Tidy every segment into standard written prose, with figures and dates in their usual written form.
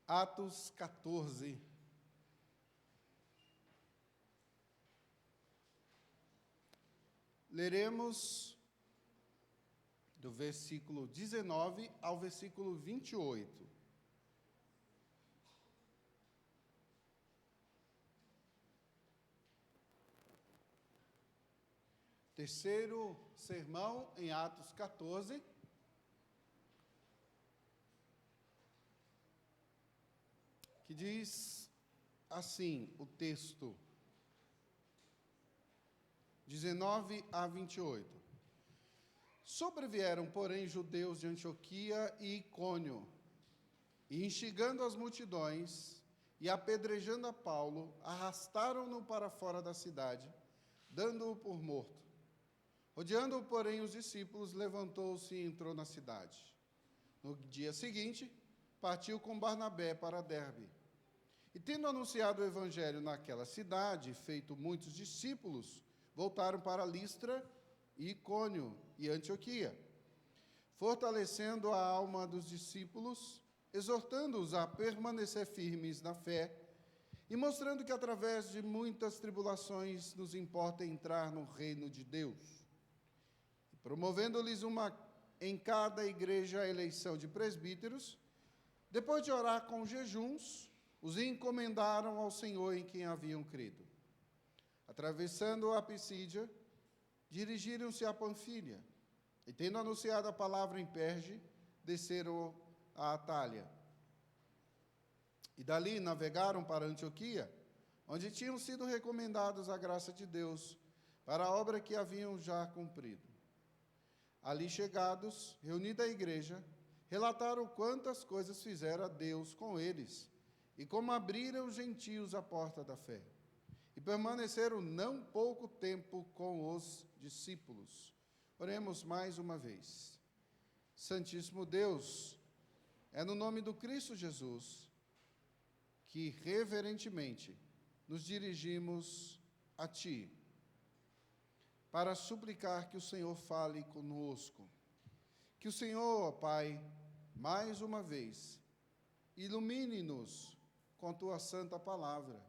Atos 14. Leremos do versículo 19 ao versículo 28. Terceiro sermão em Atos 14. Que diz assim o texto, 19 a 28. Sobrevieram, porém, judeus de Antioquia e Icônio, e instigando as multidões e apedrejando a Paulo, arrastaram-no para fora da cidade, dando-o por morto. Rodeando-o, porém, os discípulos, levantou-se e entrou na cidade. No dia seguinte, partiu com Barnabé para Derbe. E tendo anunciado o evangelho naquela cidade, feito muitos discípulos, voltaram para Listra, e Icônio e Antioquia, fortalecendo a alma dos discípulos, exortando-os a permanecer firmes na fé, e mostrando que através de muitas tribulações nos importa entrar no reino de Deus. E promovendo-lhes em cada igreja a eleição de presbíteros, depois de orar com jejuns, os encomendaram ao Senhor em quem haviam crido. Atravessando a Pisídia, dirigiram-se a Panfília, e tendo anunciado a palavra em Perge, desceram a Atália. E dali navegaram para Antioquia, onde tinham sido recomendados à graça de Deus, para a obra que haviam já cumprido. Ali chegados, reunida a igreja, relataram quantas coisas fizera Deus com eles, e como abriram os gentios a porta da fé. E permaneceram não pouco tempo com os discípulos. Oremos mais uma vez. Santíssimo Deus, é no nome do Cristo Jesus que reverentemente nos dirigimos a Ti, para suplicar que o Senhor fale conosco. Que o Senhor, ó Pai, mais uma vez, ilumine-nos com a Tua santa palavra.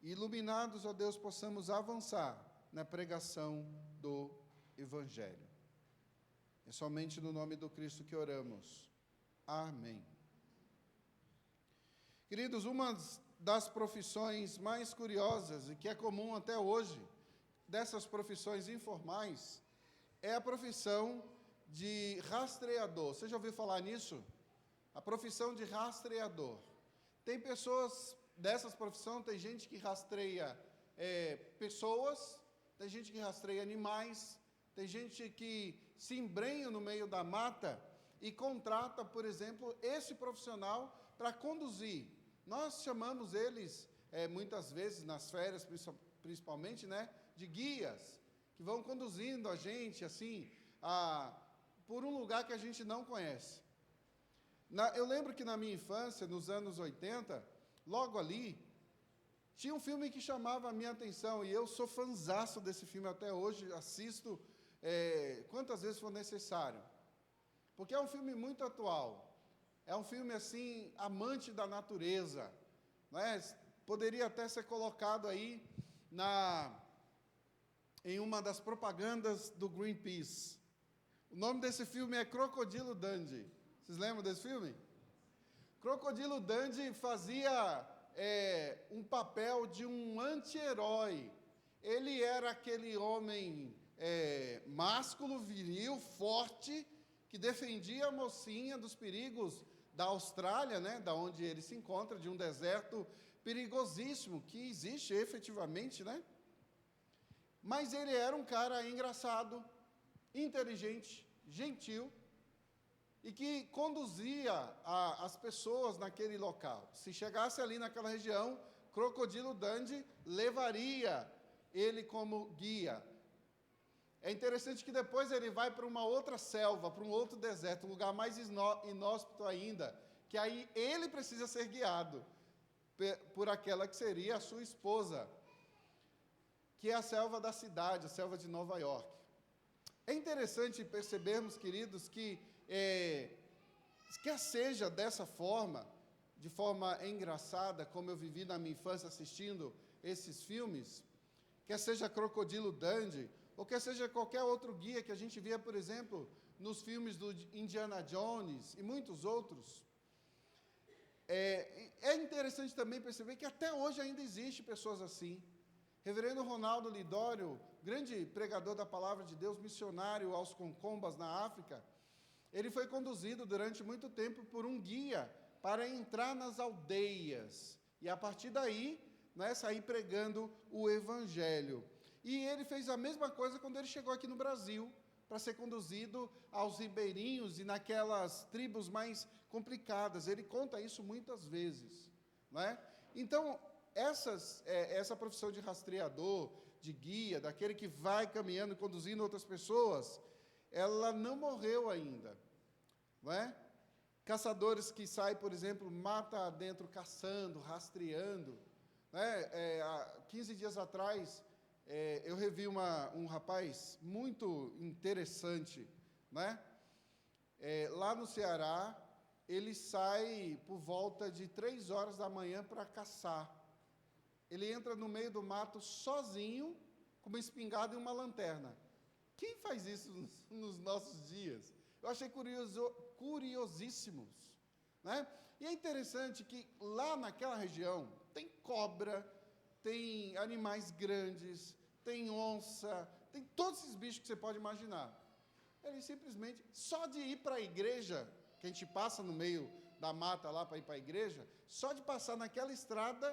E iluminados, ó Deus, possamos avançar na pregação do Evangelho. É somente no nome do Cristo que oramos. Amém. Queridos, uma das profissões mais curiosas e que é comum até hoje, dessas profissões informais, é a profissão de rastreador. Você já ouviu falar nisso? A profissão de rastreador. Tem pessoas dessas profissões, tem gente que rastreia pessoas, tem gente que rastreia animais, tem gente que se embrenha no meio da mata e contrata, por exemplo, esse profissional para conduzir. Nós chamamos eles, muitas vezes, nas férias principalmente, né, de guias, que vão conduzindo a gente, assim, por um lugar que a gente não conhece. Eu lembro que na minha infância, nos anos 80, logo ali, tinha um filme que chamava a minha atenção, e eu sou fãzaço desse filme até hoje, assisto quantas vezes for necessário, porque é um filme muito atual, é um filme, assim, amante da natureza, não é? Poderia até ser colocado aí em uma das propagandas do Greenpeace. O nome desse filme é Crocodilo Dundee. Vocês lembram desse filme? Crocodilo Dundee fazia um papel de um anti-herói. Ele era aquele homem másculo, viril, forte, que defendia a mocinha dos perigos da Austrália, né, da onde ele se encontra, de um deserto perigosíssimo, que existe efetivamente, né? Mas ele era um cara engraçado, inteligente, gentil, e que conduzia as pessoas naquele local. Se chegasse ali naquela região, Crocodilo Dundee levaria ele como guia. É interessante que depois ele vai para uma outra selva, para um outro deserto, um lugar mais inóspito ainda, que aí ele precisa ser guiado por aquela que seria a sua esposa, que é a selva da cidade, a selva de Nova York. É interessante percebermos, queridos, que quer seja dessa forma, de forma engraçada, como eu vivi na minha infância assistindo esses filmes, quer seja Crocodilo Dundee, ou quer seja qualquer outro guia que a gente via, por exemplo, nos filmes do Indiana Jones e muitos outros. É interessante também perceber que até hoje ainda existe pessoas assim. Reverendo Ronaldo Lidório, grande pregador da palavra de Deus, missionário aos Concombas na África, ele foi conduzido durante muito tempo por um guia para entrar nas aldeias e, a partir daí, sair pregando o Evangelho. E ele fez a mesma coisa quando ele chegou aqui no Brasil, para ser conduzido aos ribeirinhos e naquelas tribos mais complicadas. Ele conta isso muitas vezes. Então, essa profissão de rastreador, de guia, daquele que vai caminhando e conduzindo outras pessoas, ela não morreu ainda. Caçadores que saem, por exemplo, mata dentro caçando, rastreando. Há 15 dias atrás, eu revi um rapaz muito interessante. Lá no Ceará, ele sai por volta de 3 horas da manhã para caçar. Ele entra no meio do mato sozinho, com uma espingarda e uma lanterna. Quem faz isso nos nossos dias? Eu achei curiosíssimos. E é interessante que lá naquela região tem cobra, tem animais grandes, tem onça, tem todos esses bichos que você pode imaginar. Ele simplesmente, só de ir para a igreja, que a gente passa no meio da mata lá para ir para a igreja, só de passar naquela estrada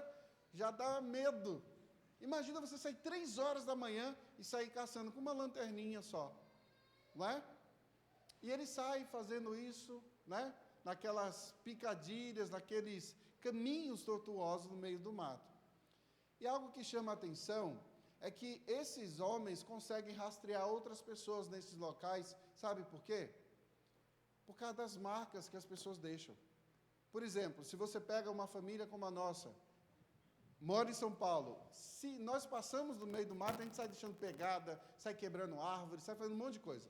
já dá medo. Imagina você sair 3 horas da manhã e sair caçando com uma lanterninha só. E ele sai fazendo isso, naquelas picadilhas, naqueles caminhos tortuosos no meio do mato. E algo que chama a atenção é que esses homens conseguem rastrear outras pessoas nesses locais, sabe por quê? Por causa das marcas que as pessoas deixam. Por exemplo, se você pega uma família como a nossa, mora em São Paulo, se nós passamos no meio do mato, a gente sai deixando pegada, sai quebrando árvores, sai fazendo um monte de coisa.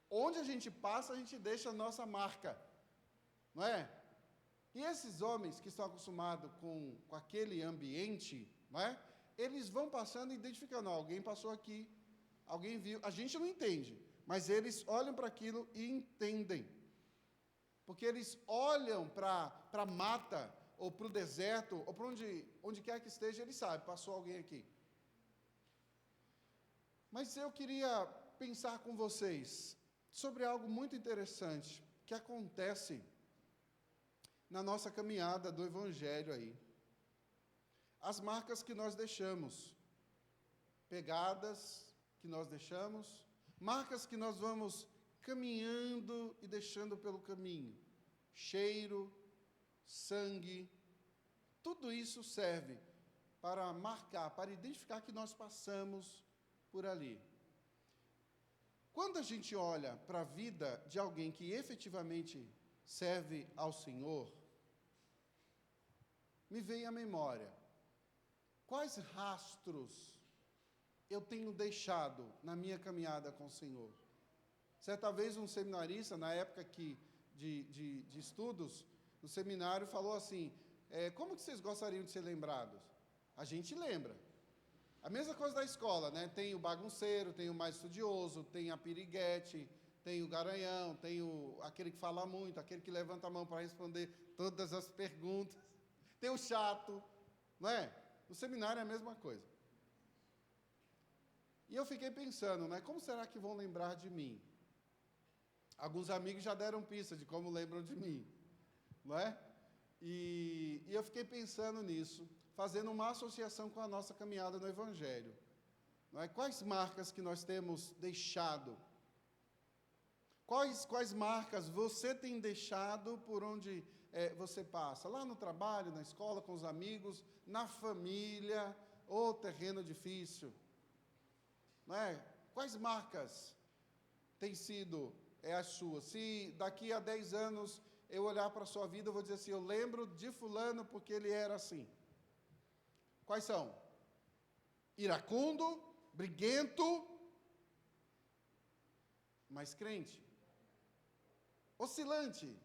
Onde a gente passa, a gente deixa a nossa marca, não é? E esses homens que estão acostumados com aquele ambiente, eles vão passando e identificando, alguém passou aqui, alguém viu, a gente não entende, mas eles olham para aquilo e entendem, porque eles olham para a mata, ou para o deserto, ou para onde quer que esteja, ele sabe, passou alguém aqui. Mas eu queria pensar com vocês sobre algo muito interessante que acontece na nossa caminhada do Evangelho aí. As marcas que nós deixamos, pegadas que nós deixamos, marcas que nós vamos caminhando e deixando pelo caminho, cheiro, sangue, tudo isso serve para marcar, para identificar que nós passamos por ali. Quando a gente olha para a vida de alguém que efetivamente serve ao Senhor, me vem à memória quais rastros eu tenho deixado na minha caminhada com o Senhor. Certa vez um seminarista, na época de estudos, no seminário falou assim, como que vocês gostariam de ser lembrados? A gente lembra. A mesma coisa da escola, tem o bagunceiro, tem o mais estudioso, tem a piriguete, tem o garanhão, tem aquele que fala muito, aquele que levanta a mão para responder todas as perguntas, tem o chato, não é? No seminário é a mesma coisa. E eu fiquei pensando, como será que vão lembrar de mim? Alguns amigos já deram pista de como lembram de mim, não é? E eu fiquei pensando nisso, fazendo uma associação com a nossa caminhada no Evangelho. Não é? Quais marcas que nós temos deixado? Quais marcas você tem deixado por onde você passa? Lá no trabalho, na escola, com os amigos, na família, ou terreno difícil? Não é? Quais marcas têm sido as suas? Se daqui a 10 anos eu olhar para a sua vida, eu vou dizer assim, eu lembro de fulano porque ele era assim. Quais são? Iracundo, briguento, mas crente. Oscilante,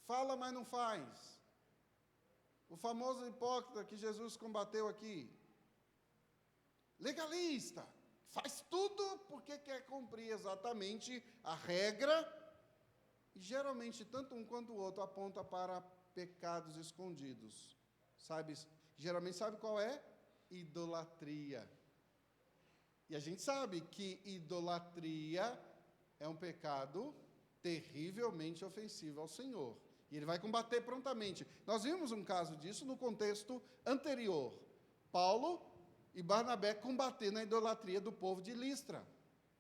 fala, mas não faz. O famoso hipócrita que Jesus combateu aqui. Legalista, faz tudo porque quer cumprir exatamente a regra, e geralmente tanto um quanto o outro aponta para pecados escondidos. Geralmente sabe qual é? Idolatria. E a gente sabe que idolatria é um pecado terrivelmente ofensivo ao Senhor. E ele vai combater prontamente. Nós vimos um caso disso no contexto anterior. Paulo e Barnabé combatendo a idolatria do povo de Listra.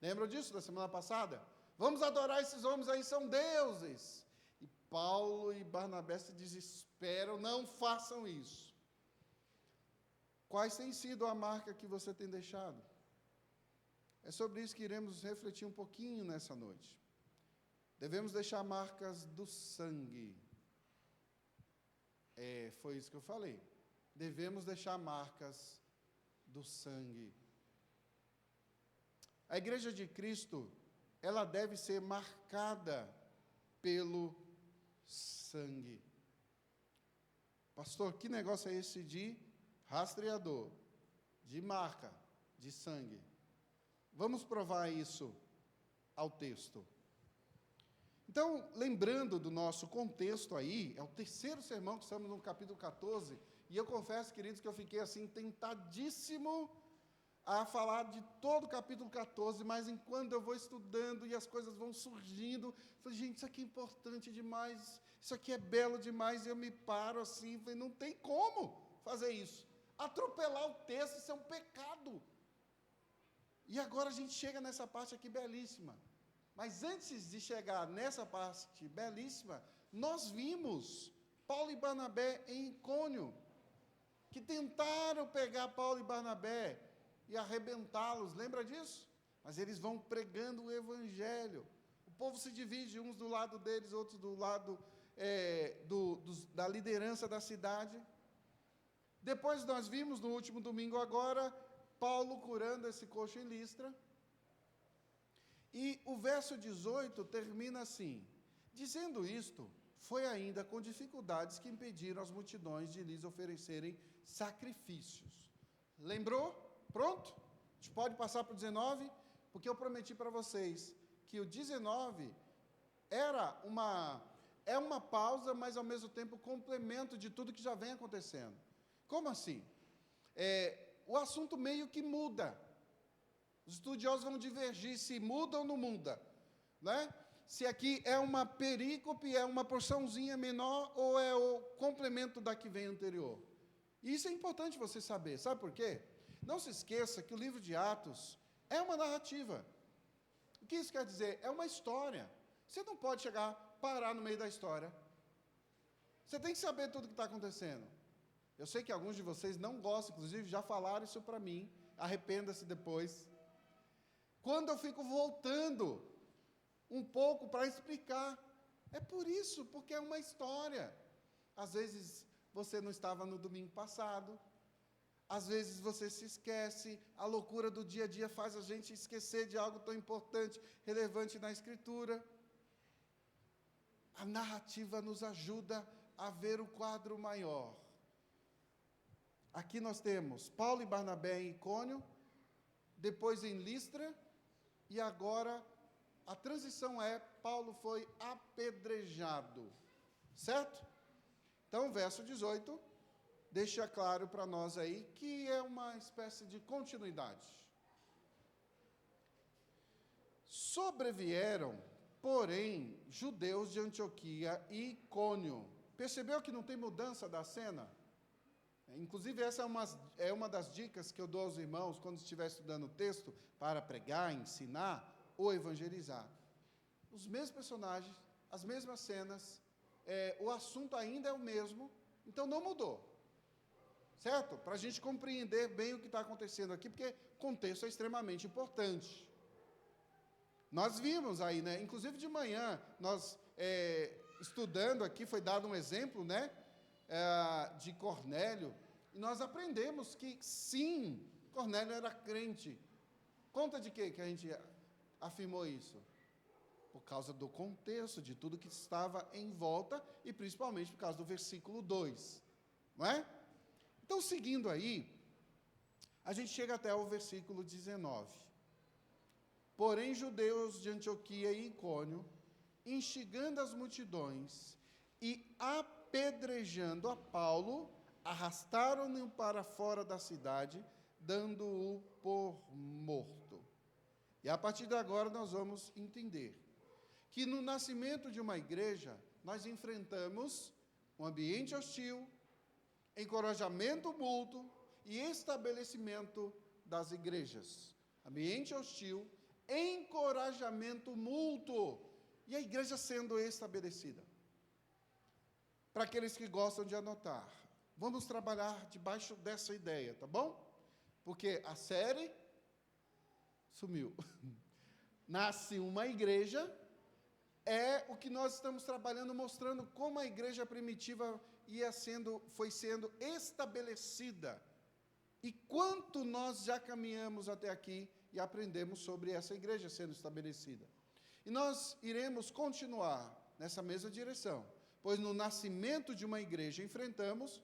Lembram disso da semana passada? Vamos adorar esses homens aí, são deuses. E Paulo e Barnabé se desesperam, não façam isso. Quais tem sido a marca que você tem deixado? É sobre isso que iremos refletir um pouquinho nessa noite. Devemos deixar marcas do sangue. Foi isso que eu falei. Devemos deixar marcas do sangue. A igreja de Cristo, ela deve ser marcada pelo sangue. Pastor, que negócio é esse de rastreador, de marca, de sangue? Vamos provar isso ao texto. Então, lembrando do nosso contexto aí, é o terceiro sermão que estamos no capítulo 14, e eu confesso, queridos, que eu fiquei assim, tentadíssimo a falar de todo o capítulo 14, mas enquanto eu vou estudando e as coisas vão surgindo, eu falei, gente, isso aqui é importante demais, isso aqui é belo demais, e eu me paro assim, falei, não tem como fazer isso. Atropelar o texto, isso é um pecado. E agora a gente chega nessa parte aqui belíssima. Mas antes de chegar nessa parte belíssima, nós vimos Paulo e Barnabé em Icônio, que tentaram pegar Paulo e Barnabé e arrebentá-los, lembra disso? Mas eles vão pregando o evangelho. O povo se divide, uns do lado deles, outros do lado da liderança da cidade. Depois nós vimos, no último domingo agora, Paulo curando esse coxo em Listra. E o verso 18 termina assim: dizendo isto, foi ainda com dificuldades que impediram as multidões de lhes oferecerem sacrifícios. Lembrou? Pronto? A gente pode passar para o 19? Porque eu prometi para vocês que o 19 é uma pausa, mas ao mesmo tempo complemento de tudo que já vem acontecendo. Como assim? O assunto meio que muda. Os estudiosos vão divergir se muda ou não muda, né? Se aqui é uma perícope, é uma porçãozinha menor, ou é o complemento da que vem anterior. E isso é importante você saber, sabe por quê? Não se esqueça que o livro de Atos é uma narrativa. O que isso quer dizer? É uma história. Você não pode parar no meio da história. Você tem que saber tudo o que está acontecendo. Eu sei que alguns de vocês não gostam, inclusive já falaram isso para mim, arrependa-se depois. Quando eu fico voltando um pouco para explicar, é por isso, porque é uma história. Às vezes você não estava no domingo passado, às vezes você se esquece, a loucura do dia a dia faz a gente esquecer de algo tão importante, relevante na Escritura. A narrativa nos ajuda a ver o quadro maior. Aqui nós temos Paulo e Barnabé em Icônio, depois em Listra, e agora a transição Paulo foi apedrejado, certo? Então, verso 18, deixa claro para nós aí que é uma espécie de continuidade. Sobrevieram, porém, judeus de Antioquia e Icônio. Percebeu que não tem mudança da cena? Inclusive, essa é uma das dicas que eu dou aos irmãos quando estiver estudando o texto para pregar, ensinar ou evangelizar. Os mesmos personagens, as mesmas cenas, o assunto ainda é o mesmo, então não mudou. Certo? Para a gente compreender bem o que está acontecendo aqui, porque o contexto é extremamente importante. Nós vimos aí, né? Inclusive de manhã, nós estudando aqui, foi dado um exemplo, né? De Cornélio, e nós aprendemos que, sim, Cornélio era crente. Conta de quê que a gente afirmou isso? Por causa do contexto, de tudo que estava em volta, e principalmente por causa do versículo 2. Não é? Então, seguindo aí, a gente chega até o versículo 19. Porém, judeus de Antioquia e Icônio, instigando as multidões e apedrejando a Paulo, arrastaram-no para fora da cidade, dando-o por morto. E a partir de agora nós vamos entender que no nascimento de uma igreja, nós enfrentamos um ambiente hostil, encorajamento mútuo e estabelecimento das igrejas. Ambiente hostil, encorajamento mútuo e a igreja sendo estabelecida. Para aqueles que gostam de anotar, vamos trabalhar debaixo dessa ideia, tá bom? Porque a série sumiu. Nasce uma igreja, é o que nós estamos trabalhando, mostrando como a igreja primitiva foi sendo estabelecida. E quanto nós já caminhamos até aqui e aprendemos sobre essa igreja sendo estabelecida. E nós iremos continuar nessa mesma direção, pois no nascimento de uma igreja enfrentamos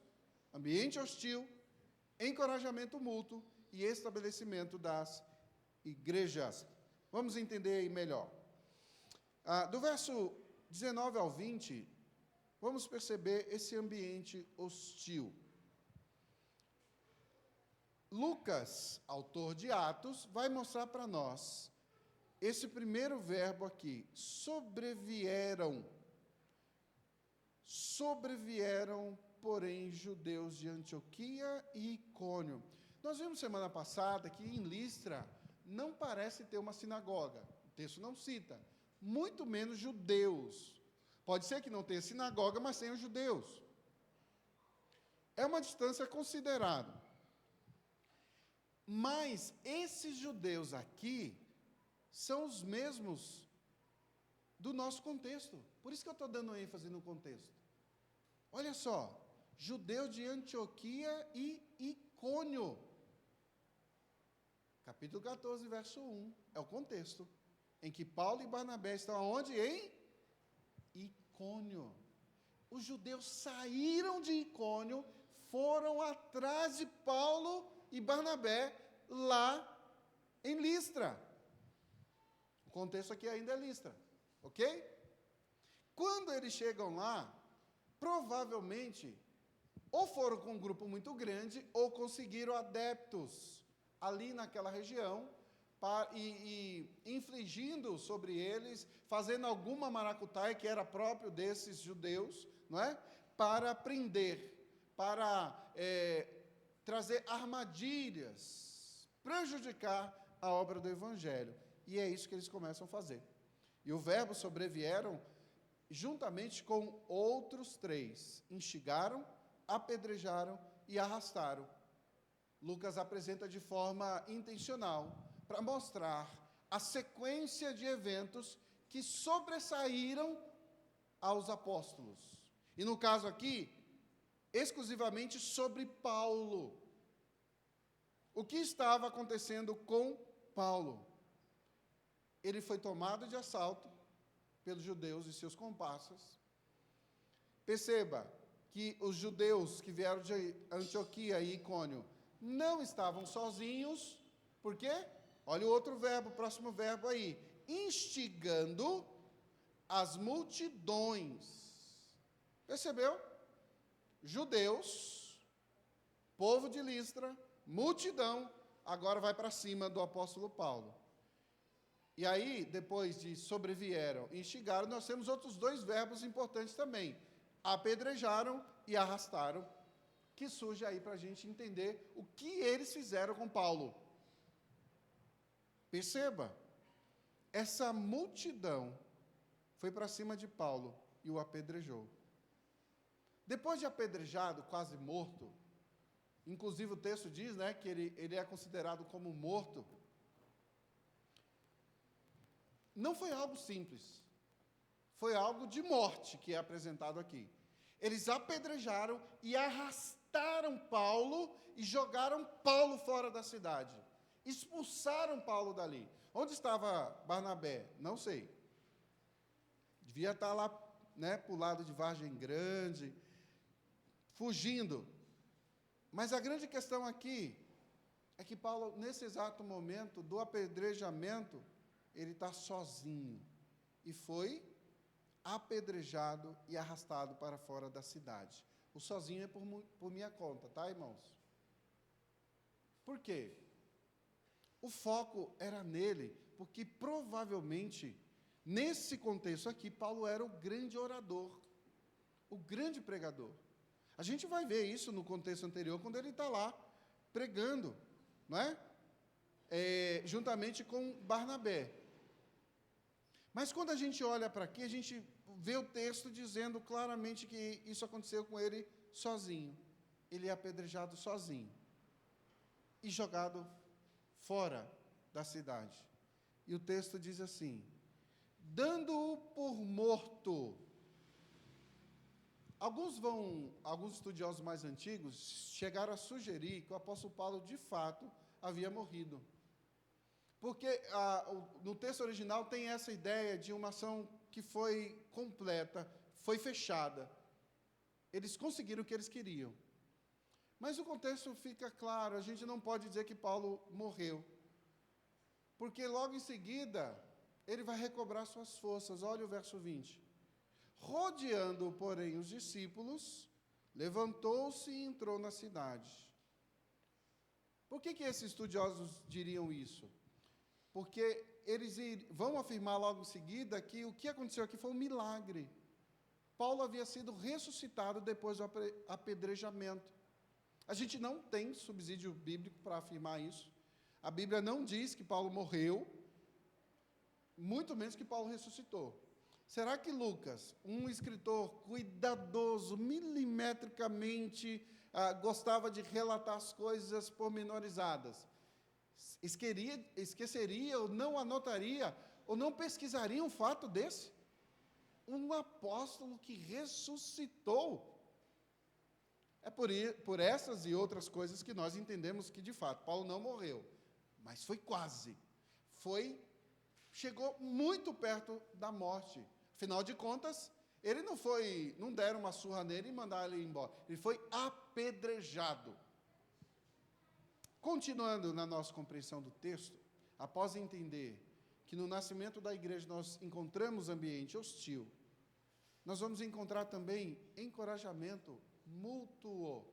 ambiente hostil, encorajamento mútuo e estabelecimento das igrejas. Vamos entender aí melhor. Do verso 19 ao 20, vamos perceber esse ambiente hostil. Lucas, autor de Atos, vai mostrar para nós esse primeiro verbo aqui, sobrevieram. Sobreviveram, porém, judeus de Antioquia e Icônio. Nós vimos semana passada que em Listra não parece ter uma sinagoga. O texto não cita. Muito menos judeus. Pode ser que não tenha sinagoga, mas tenham judeus. É uma distância considerável. Mas esses judeus aqui são os mesmos do nosso contexto. Por isso que eu estou dando ênfase no contexto. Olha só, judeu de Antioquia e Icônio. Capítulo 14, verso 1, é o contexto em que Paulo e Barnabé estão aonde? Em Icônio. Os judeus saíram de Icônio, foram atrás de Paulo e Barnabé lá em Listra. O contexto aqui ainda é Listra, ok? Quando eles chegam lá, provavelmente, ou foram com um grupo muito grande, ou conseguiram adeptos ali naquela região, e infligindo sobre eles, fazendo alguma maracutaia, que era próprio desses judeus, não é? Para prender, para trazer armadilhas, prejudicar a obra do Evangelho. E é isso que eles começam a fazer. E o verbo sobrevieram, juntamente com outros 3, instigaram, apedrejaram e arrastaram. Lucas apresenta de forma intencional, para mostrar a sequência de eventos que sobressaíram aos apóstolos. E no caso aqui, exclusivamente sobre Paulo. O que estava acontecendo com Paulo? Ele foi tomado de assalto pelos judeus e seus comparsas. Perceba que os judeus que vieram de Antioquia e Icônio não estavam sozinhos. Por quê? Olha o outro verbo, o próximo verbo aí. Instigando as multidões. Percebeu? Judeus, povo de Listra, multidão, agora vai para cima do apóstolo Paulo. E aí, depois de sobrevieram e instigaram, nós temos outros 2 verbos importantes também. Apedrejaram e arrastaram, que surge aí para a gente entender o que eles fizeram com Paulo. Perceba, essa multidão foi para cima de Paulo e o apedrejou. Depois de apedrejado, quase morto, inclusive o texto diz, né, que ele é considerado como morto. Não foi algo simples, foi algo de morte que é apresentado aqui. Eles apedrejaram e arrastaram Paulo e jogaram Paulo fora da cidade. Expulsaram Paulo dali. Onde estava Barnabé? Não sei. devia estar lá, né, para o lado de Vargem Grande, fugindo. Mas a grande questão aqui é que Paulo, nesse exato momento do apedrejamento, ele está sozinho. E foi apedrejado e arrastado para fora da cidade. O sozinho é por minha conta, tá, irmãos? Por quê? O foco era nele, porque provavelmente, nesse contexto aqui, Paulo era o grande orador, o grande pregador. A gente vai ver isso no contexto anterior, quando ele está lá pregando, não é? Juntamente com Barnabé. Mas quando a gente olha para aqui, a gente vê o texto dizendo claramente que isso aconteceu com ele sozinho. Ele é apedrejado sozinho e jogado fora da cidade. E o texto diz assim: dando-o por morto. Alguns estudiosos mais antigos chegaram a sugerir que o apóstolo Paulo, de fato, havia morrido. Porque no texto original tem essa ideia de uma ação que foi completa, foi fechada. Eles conseguiram o que eles queriam. Mas o contexto fica claro, a gente não pode dizer que Paulo morreu. Porque logo em seguida, ele vai recobrar suas forças. Olha o verso 20. Rodeando, porém, os discípulos, levantou-se e entrou na cidade. Por que esses estudiosos diriam isso? Porque eles vão afirmar logo em seguida que o que aconteceu aqui foi um milagre. Paulo havia sido ressuscitado depois do apedrejamento. A gente não tem subsídio bíblico para afirmar isso. A Bíblia não diz que Paulo morreu, muito menos que Paulo ressuscitou. Será que Lucas, um escritor cuidadoso, milimetricamente, gostava de relatar as coisas pormenorizadas, esqueceria ou não anotaria, ou não pesquisaria um fato desse? Um apóstolo que ressuscitou. É por essas e outras coisas que nós entendemos que, de fato, Paulo não morreu, mas foi quase. Chegou muito perto da morte. Afinal de contas, ele não deram uma surra nele e mandaram ele embora. Ele foi apedrejado. Continuando na nossa compreensão do texto, após entender que no nascimento da igreja nós encontramos ambiente hostil, nós vamos encontrar também encorajamento mútuo.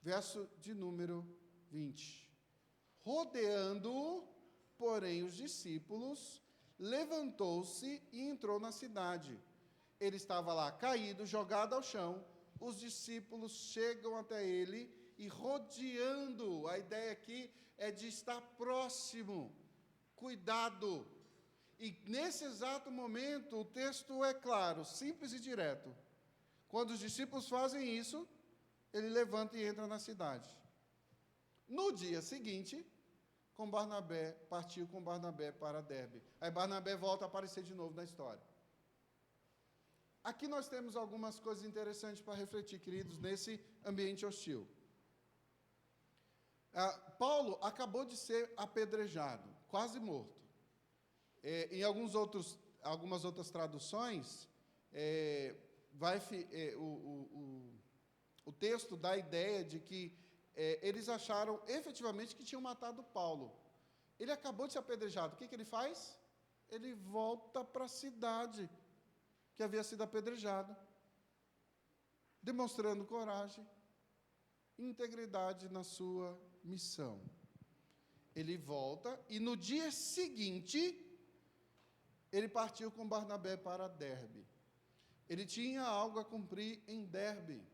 Verso de número 20. Rodeando, porém, os discípulos, levantou-se e entrou na cidade. Ele estava lá caído, jogado ao chão. Os discípulos chegam até ele e rodeando. A ideia aqui é de estar próximo, cuidado. E nesse exato momento, o texto é claro, simples e direto. Quando os discípulos fazem isso, ele levanta e entra na cidade. No dia seguinte, partiu com Barnabé para Derbe. Aí Barnabé volta a aparecer de novo na história. Aqui nós temos algumas coisas interessantes para refletir, queridos, nesse ambiente hostil. Paulo acabou de ser apedrejado, quase morto. Em algumas outras traduções, o texto dá a ideia de que eles acharam efetivamente que tinham matado Paulo. Ele acabou de ser apedrejado. O que ele faz? Ele volta para a cidade que havia sido apedrejado, demonstrando coragem e integridade na sua missão. Ele volta e no dia seguinte ele partiu com Barnabé para Derbe. Ele tinha algo a cumprir em Derbe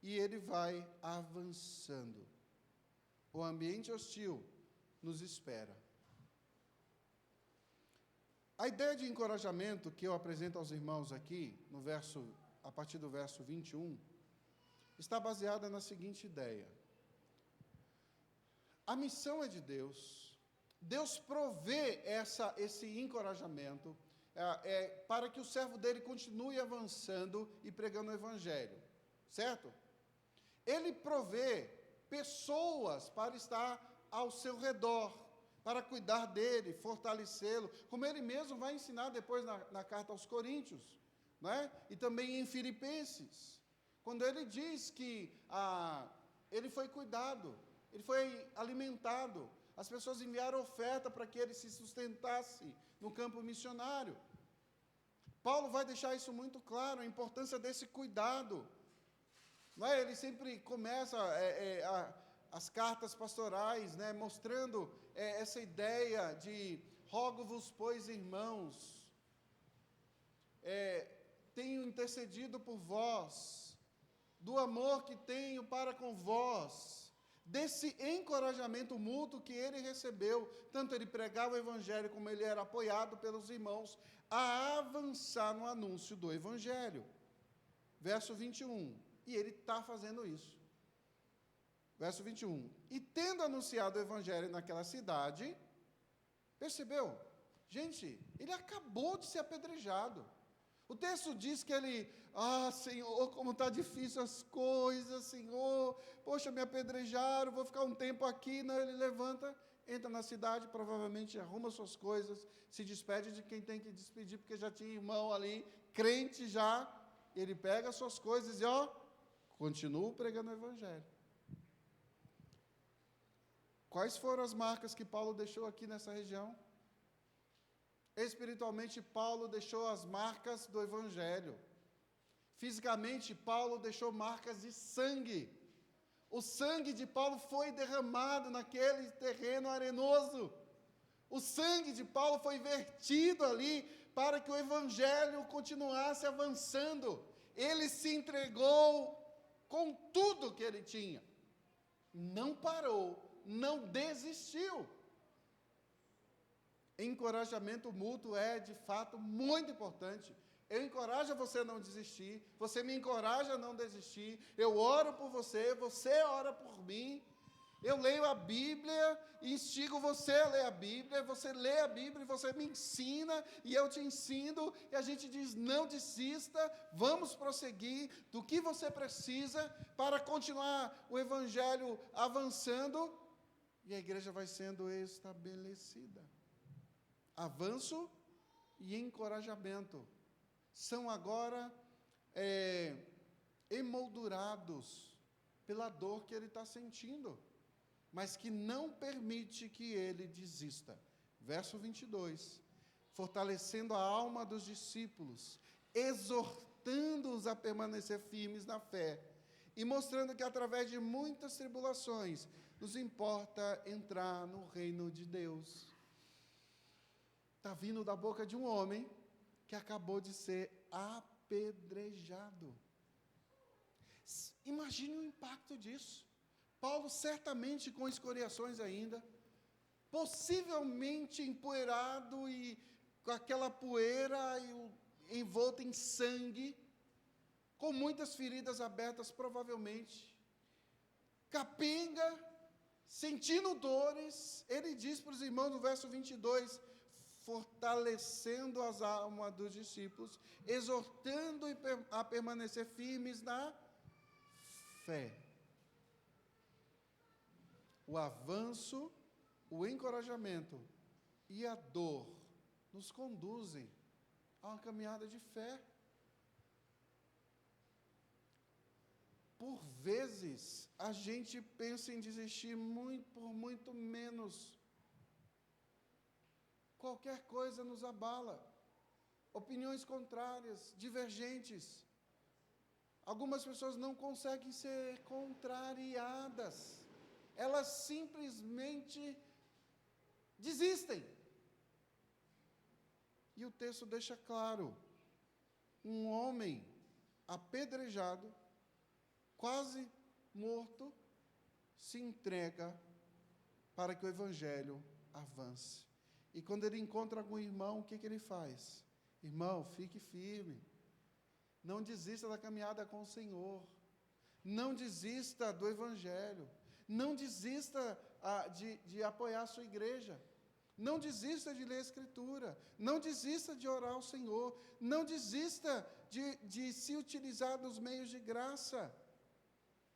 e ele vai avançando. O ambiente hostil nos espera. A ideia de encorajamento que eu apresento aos irmãos aqui, a partir do verso 21, está baseada na seguinte ideia. A missão é de Deus. Deus provê esse encorajamento para que o servo dele continue avançando e pregando o evangelho. Certo? Ele provê pessoas para estar ao seu redor, para cuidar dele, fortalecê-lo, como ele mesmo vai ensinar depois na carta aos Coríntios, né? E também em Filipenses, quando ele diz que ele foi cuidado, ele foi alimentado, as pessoas enviaram oferta para que ele se sustentasse no campo missionário. Paulo vai deixar isso muito claro, a importância desse cuidado. Não é? Ele sempre começa as cartas pastorais, né, mostrando essa ideia de rogo-vos, pois, irmãos, tenho intercedido por vós, do amor que tenho para com vós, desse encorajamento mútuo que ele recebeu, tanto ele pregava o evangelho como ele era apoiado pelos irmãos a avançar no anúncio do evangelho. Verso 21, e ele está fazendo isso. Verso 21, e tendo anunciado o evangelho naquela cidade, percebeu? Gente, ele acabou de ser apedrejado. O texto diz que ele, Senhor, como está difícil as coisas, Senhor, poxa, me apedrejaram, vou ficar um tempo aqui. Não, ele levanta, entra na cidade, provavelmente arruma suas coisas, se despede de quem tem que despedir, porque já tinha irmão ali, crente já, ele pega as suas coisas e, continua pregando o evangelho. Quais foram as marcas que Paulo deixou aqui nessa região? Espiritualmente, Paulo deixou as marcas do evangelho. Fisicamente, Paulo deixou marcas de sangue. O sangue de Paulo foi derramado naquele terreno arenoso. O sangue de Paulo foi vertido ali para que o evangelho continuasse avançando. Ele se entregou com tudo que ele tinha. Não parou, não desistiu. Encorajamento mútuo é, de fato, muito importante. Eu encorajo você a não desistir, você me encoraja a não desistir, eu oro por você, você ora por mim, eu leio a Bíblia e instigo você a ler a Bíblia, você lê a Bíblia e você me ensina, e eu te ensino, e a gente diz, não desista, vamos prosseguir do que você precisa para continuar o Evangelho avançando, e a igreja vai sendo estabelecida. Avanço e encorajamento são agora emoldurados pela dor que ele está sentindo, mas que não permite que ele desista. Verso 22, fortalecendo a alma dos discípulos, exortando-os a permanecer firmes na fé, e mostrando que através de muitas tribulações nos importa entrar no reino de Deus. Está vindo da boca de um homem que acabou de ser apedrejado. Imagine o impacto disso. Paulo, certamente com escoriações ainda, possivelmente empoeirado e com aquela poeira envolta em sangue, com muitas feridas abertas, provavelmente, capenga, sentindo dores, ele diz para os irmãos no verso 22, fortalecendo as almas dos discípulos, exortando a permanecer firmes na fé. O avanço, o encorajamento e a dor nos conduzem a uma caminhada de fé. Por vezes, a gente pensa em desistir por muito menos. Qualquer coisa nos abala. Opiniões contrárias, divergentes. Algumas pessoas não conseguem ser contrariadas. Elas simplesmente desistem. E o texto deixa claro, um homem apedrejado, quase morto, se entrega para que o evangelho avance. E quando ele encontra algum irmão, o que ele faz? Irmão, fique firme. Não desista da caminhada com o Senhor. Não desista do evangelho. Não desista de apoiar a sua igreja. Não desista de ler a Escritura. Não desista de orar ao Senhor. Não desista de se utilizar dos meios de graça.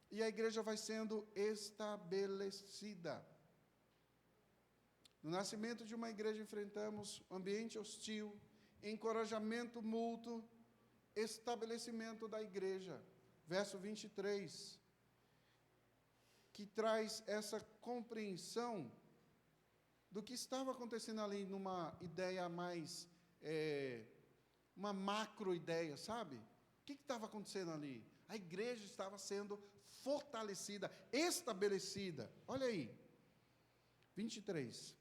E a igreja vai sendo estabelecida. No nascimento de uma igreja enfrentamos ambiente hostil, encorajamento mútuo, estabelecimento da igreja. Verso 23, que traz essa compreensão do que estava acontecendo ali numa ideia mais, uma macro ideia, sabe? O que estava acontecendo ali? A igreja estava sendo fortalecida, estabelecida. Olha aí, 23.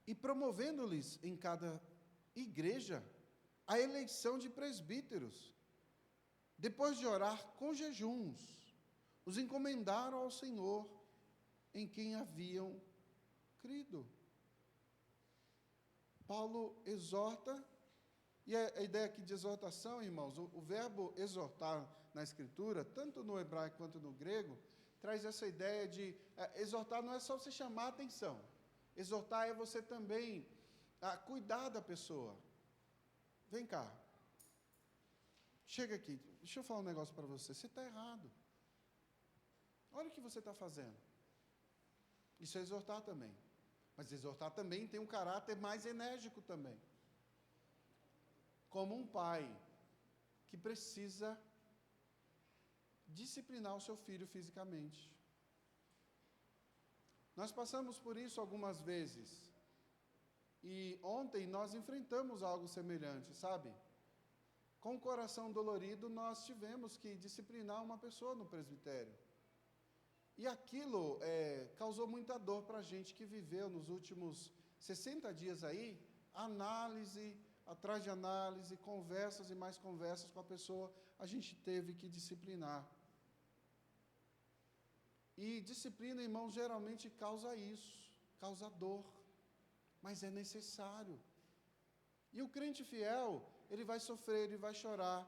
E promovendo-lhes em cada igreja a eleição de presbíteros, depois de orar com jejuns, os encomendaram ao Senhor, em quem haviam crido. Paulo exorta, e a ideia aqui de exortação, irmãos, o verbo exortar na Escritura, tanto no hebraico quanto no grego, traz essa ideia de exortar não é só você chamar a atenção. Exortar é você também cuidar da pessoa. Vem cá. Chega aqui. Deixa eu falar um negócio para você. Você está errado. Olha o que você está fazendo. Isso é exortar também. Mas exortar também tem um caráter mais enérgico também. Como um pai que precisa disciplinar o seu filho fisicamente. Nós passamos por isso algumas vezes. E ontem nós enfrentamos algo semelhante, sabe? Com o coração dolorido, nós tivemos que disciplinar uma pessoa no presbitério. E aquilo causou muita dor para a gente que viveu nos últimos 60 dias aí, análise, atrás de análise, conversas e mais conversas com a pessoa, a gente teve que disciplinar. E disciplina, irmão, geralmente causa isso, causa dor, mas é necessário. E o crente fiel, ele vai sofrer, ele vai chorar.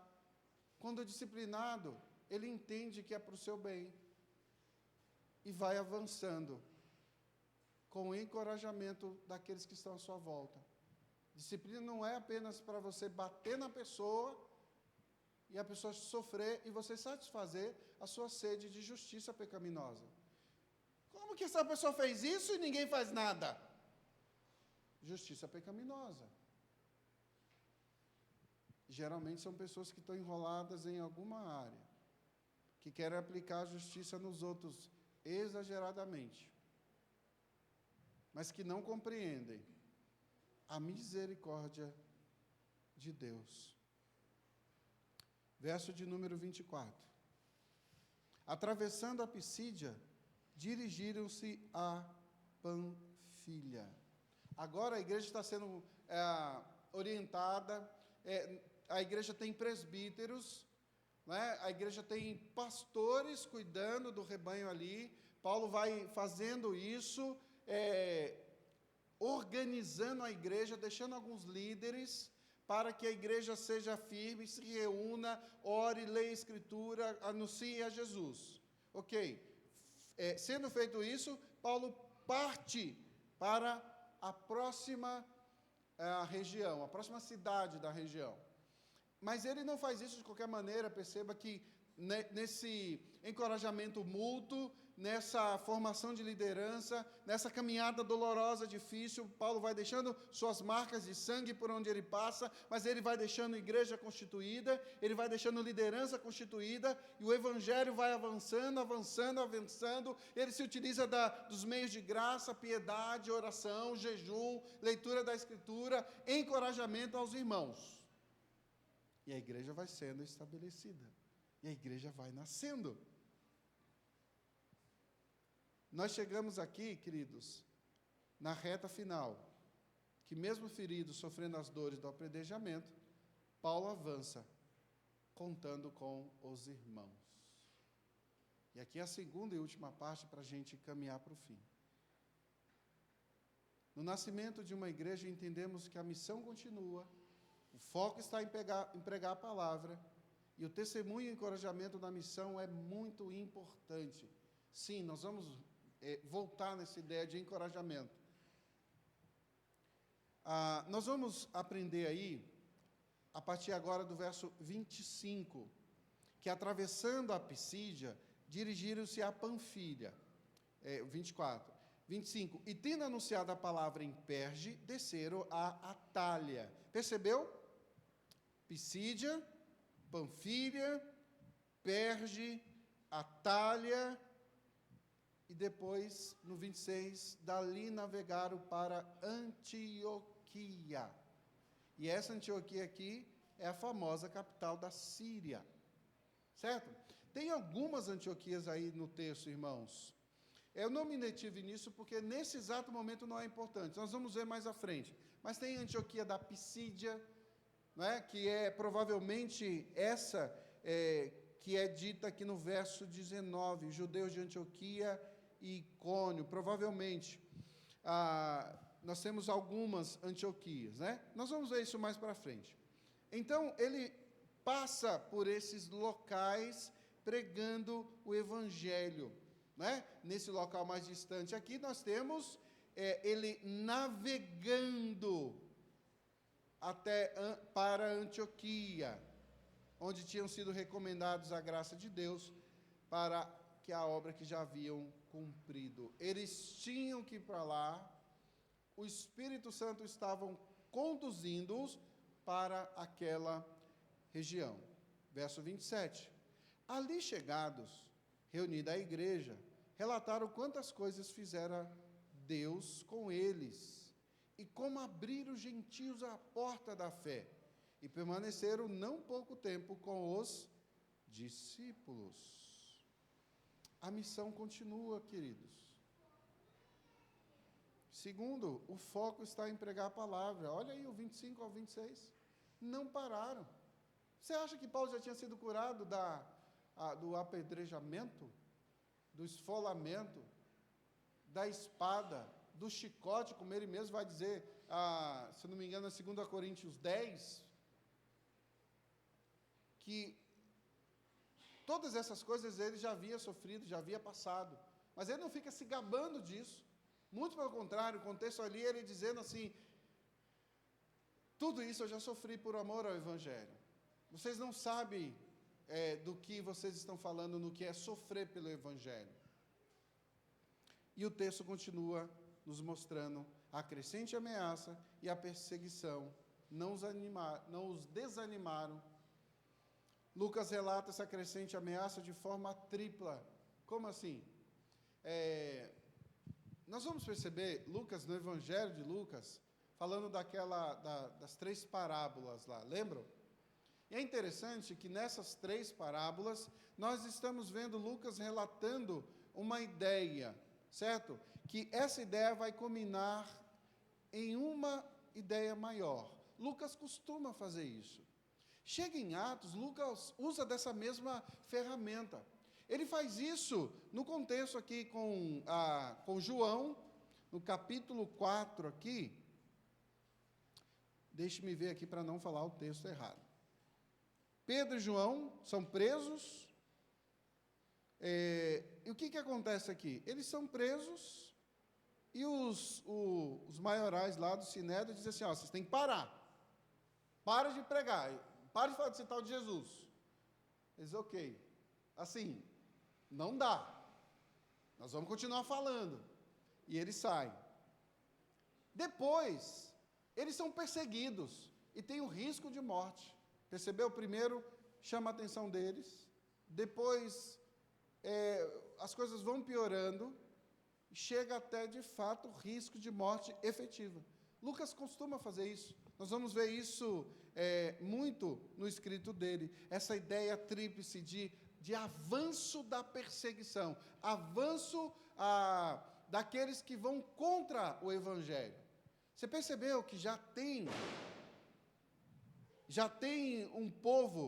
Quando é disciplinado, ele entende que é para o seu bem. E vai avançando com o encorajamento daqueles que estão à sua volta. Disciplina não é apenas para você bater na pessoa e a pessoa sofrer e você satisfazer a sua sede de justiça pecaminosa. Como que essa pessoa fez isso e ninguém faz nada? Justiça pecaminosa. Geralmente são pessoas que estão enroladas em alguma área, que querem aplicar a justiça nos outros exageradamente, mas que não compreendem a misericórdia de Deus. Verso de número 24. Atravessando a Pisídia, dirigiram-se a Panfilha. Agora a igreja está sendo orientada, a igreja tem presbíteros, né? A igreja tem pastores cuidando do rebanho ali. Paulo vai fazendo isso, organizando a igreja, deixando alguns líderes, para que a igreja seja firme, se reúna, ore, leia a Escritura, anuncie a Jesus. Ok. Sendo feito isso, Paulo parte para a próxima região, a próxima cidade da região. Mas ele não faz isso de qualquer maneira. Perceba que nesse encorajamento mútuo, nessa formação de liderança, nessa caminhada dolorosa, difícil, Paulo vai deixando suas marcas de sangue por onde ele passa, mas ele vai deixando igreja constituída, ele vai deixando liderança constituída, e o evangelho vai avançando, avançando, avançando. Ele se utiliza dos meios de graça, piedade, oração, jejum, leitura da Escritura, encorajamento aos irmãos. E a igreja vai sendo estabelecida. E a igreja vai nascendo. Nós chegamos aqui, queridos, na reta final, que mesmo ferido, sofrendo as dores do apedrejamento, Paulo avança, contando com os irmãos. E aqui é a segunda e última parte para a gente caminhar para o fim. No nascimento de uma igreja, entendemos que a missão continua, o foco está em pregar a palavra, e o testemunho e encorajamento da missão é muito importante. Sim, nós vamos voltar nessa ideia de encorajamento. Nós vamos aprender aí, a partir agora do verso 25, que atravessando a Pisídia, dirigiram-se a Panfilha. 24. 25. E tendo anunciado a palavra em Perge, desceram a Atália. Percebeu? Pisídia, Panfília, Perge, Atália, e depois, no 26, dali navegaram para Antioquia. E essa Antioquia aqui é a famosa capital da Síria. Certo? Tem algumas Antioquias aí no texto, irmãos. Eu não me detive nisso porque nesse exato momento não é importante. Nós vamos ver mais à frente. Mas tem a Antioquia da Pisídia, não é? Que é provavelmente essa que é dita aqui no verso 19, judeus de Antioquia e Icônio, provavelmente. Nós temos algumas Antioquias, né? Nós vamos ver isso mais para frente. Então, ele passa por esses locais pregando o Evangelho, né? Nesse local mais distante aqui, nós temos ele navegando para Antioquia, onde tinham sido recomendados a graça de Deus para que a obra que já haviam cumprido. Eles tinham que ir para lá, o Espírito Santo estavam conduzindo-os para aquela região. Verso 27. Ali chegados, reunida a igreja, relataram quantas coisas fizera Deus com eles, e como abriram os gentios à porta da fé, e permaneceram não pouco tempo com os discípulos. A missão continua, queridos. Segundo, o foco está em pregar a palavra. Olha aí o 25 ao 26. Não pararam. Você acha que Paulo já tinha sido curado do apedrejamento, do esfolamento, da espada, do chicote, como ele mesmo vai dizer, se não me engano, é 2 Coríntios 10, que todas essas coisas ele já havia sofrido, já havia passado, mas ele não fica se gabando disso, muito pelo contrário, o contexto ali, ele dizendo assim, tudo isso eu já sofri por amor ao Evangelho, vocês não sabem do que vocês estão falando, no que é sofrer pelo Evangelho. E o texto continua nos mostrando a crescente ameaça e a perseguição não os desanimaram. Lucas relata essa crescente ameaça de forma tripla. Como assim? Nós vamos perceber, Lucas, no Evangelho de Lucas, falando das 3 parábolas lá, lembram? E é interessante que nessas 3 parábolas, nós estamos vendo Lucas relatando uma ideia, certo? Que essa ideia vai culminar em uma ideia maior. Lucas costuma fazer isso. Chega em Atos, Lucas usa dessa mesma ferramenta. Ele faz isso no contexto aqui com João, no capítulo 4 aqui. Deixe-me ver aqui para não falar o texto errado. Pedro e João são presos. E o que acontece aqui? Eles são presos e os maiorais lá do Sinédrio dizem assim, vocês têm que parar. Para de pregar. Para de falar desse tal de Jesus. Eles, ok. Assim, não dá. Nós vamos continuar falando. E eles saem. Depois, eles são perseguidos e têm o risco de morte. Percebeu? Primeiro, chama a atenção deles. Depois, as coisas vão piorando. Chega até, de fato, o risco de morte efetiva. Lucas costuma fazer isso. Nós vamos ver isso muito no escrito dele. Essa ideia tríplice de avanço da perseguição. Avanço daqueles que vão contra o Evangelho. Você percebeu que já tem um povo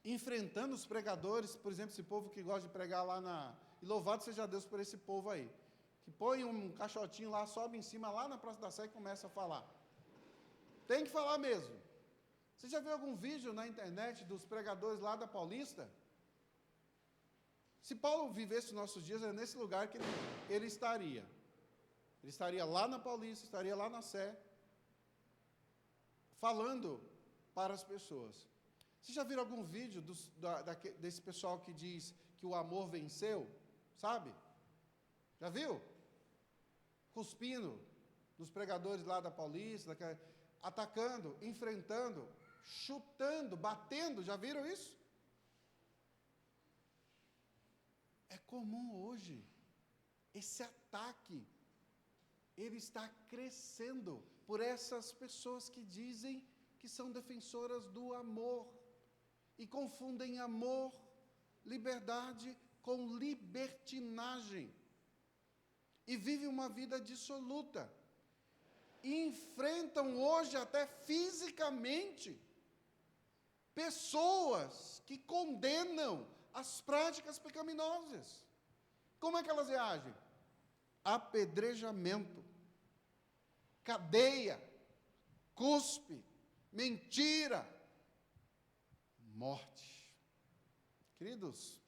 enfrentando os pregadores, por exemplo, esse povo que gosta de pregar lá e louvado seja Deus por esse povo aí, que põe um caixotinho lá, sobe em cima, lá na Praça da Sé e começa a falar. Tem que falar mesmo. Você já viu algum vídeo na internet dos pregadores lá da Paulista? Se Paulo vivesse os nossos dias, é nesse lugar que ele estaria. Ele estaria lá na Paulista, estaria lá na Sé, falando para as pessoas. Vocês já viram algum vídeo desse pessoal que diz que o amor venceu? Sabe? Já viu? cuspindo nos pregadores lá da Paulista, atacando, enfrentando, chutando, batendo, já viram isso? É comum hoje. Esse ataque, ele está crescendo por essas pessoas que dizem que são defensoras do amor e confundem amor, liberdade com libertinagem e vivem uma vida dissoluta e enfrentam hoje até fisicamente pessoas que condenam as práticas pecaminosas. Como é que elas reagem? Apedrejamento, cadeia, cuspe, mentira, morte. Queridos,